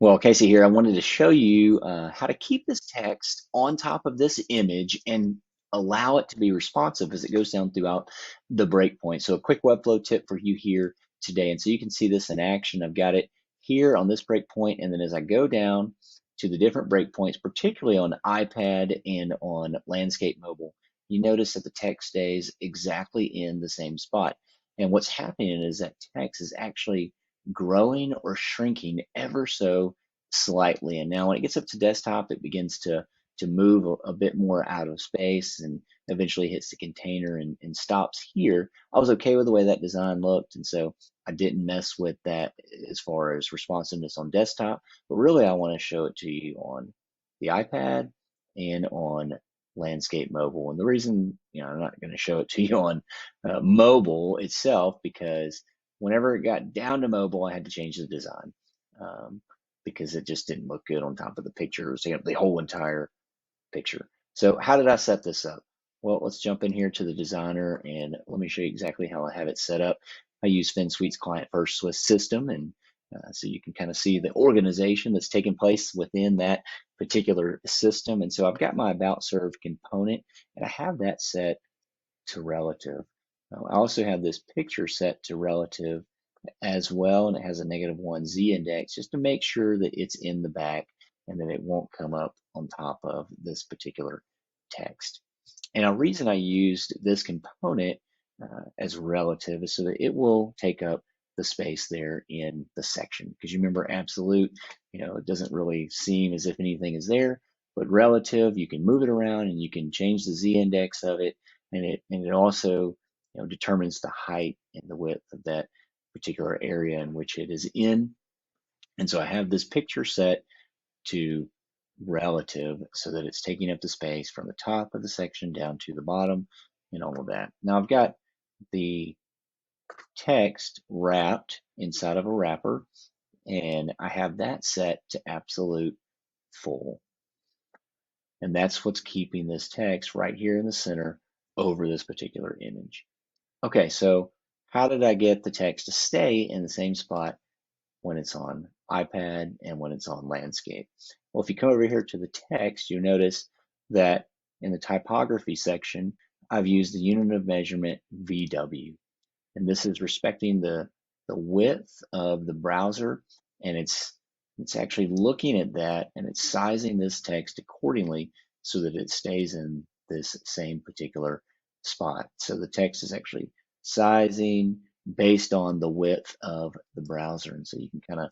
Well, Casey here, I wanted to show you how to keep this text on top of this image and allow it to be responsive as it goes down throughout the breakpoint. So a quick Webflow tip for you here today. And so you can see this in action. I've got it here on this breakpoint. And then as I go down to the different breakpoints, particularly on iPad and on landscape mobile, you notice that the text stays exactly in the same spot. And what's happening is that text is actually growing or shrinking ever so slightly. And now when it gets up to desktop, it begins to move a bit more out of space and eventually hits the container and stops here. I was okay with the way that design looked, and so I didn't mess with that as far as responsiveness on desktop. But really, I want to show it to you on the iPad and on landscape mobile. And the reason, I'm not going to show it to you on mobile itself, because whenever it got down to mobile, I had to change the design because it just didn't look good on top of the picture. It was taking up the whole entire picture. So how did I set this up? Well, let's jump in here to the designer and let me show you exactly how I have it set up. I use FinSuite's client first Swiss system, and so you can kind of see the organization that's taking place within that particular system. And so I've got my about served component, and I have that set to relative. I also have this picture set to relative as well, and it has a -1 Z index just to make sure that it's in the back and that it won't come up on top of this particular text. And a reason I used this component as relative is so that it will take up the space there in the section. Because you remember absolute, it doesn't really seem as if anything is there, but relative, you can move it around and you can change the Z index of it, and it also determines the height and the width of that particular area in which it is in. And so I have this picture set to relative so that it's taking up the space from the top of the section down to the bottom and all of that. Now I've got the text wrapped inside of a wrapper, and I have that set to absolute full. And that's what's keeping this text right here in the center over this particular image. Okay, so how did I get the text to stay in the same spot when it's on iPad and when it's on landscape? Well, if you come over here to the text, you notice that in the typography section, I've used the unit of measurement VW. And this is respecting the width of the browser, and it's actually looking at that and it's sizing this text accordingly so that it stays in this same particular spot. So the text is actually sizing based on the width of the browser. And so you can kind of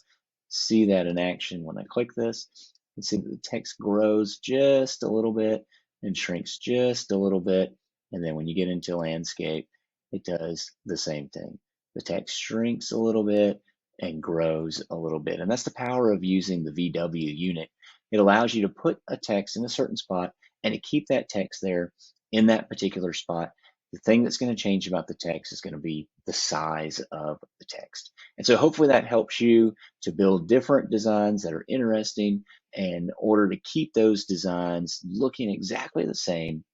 see that in action when I click this. You can see that the text grows just a little bit and shrinks just a little bit. And then when you get into landscape, it does the same thing. The text shrinks a little bit and grows a little bit. And that's the power of using the VW unit. It allows you to put a text in a certain spot and to keep that text there in that particular spot. The thing that's going to change about the text is going to be the size of the text. And so hopefully that helps you to build different designs that are interesting in order to keep those designs looking exactly the same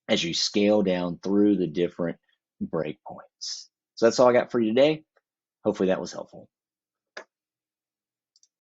as you scale down through the different breakpoints. So that's all I got for you today. Hopefully that was helpful.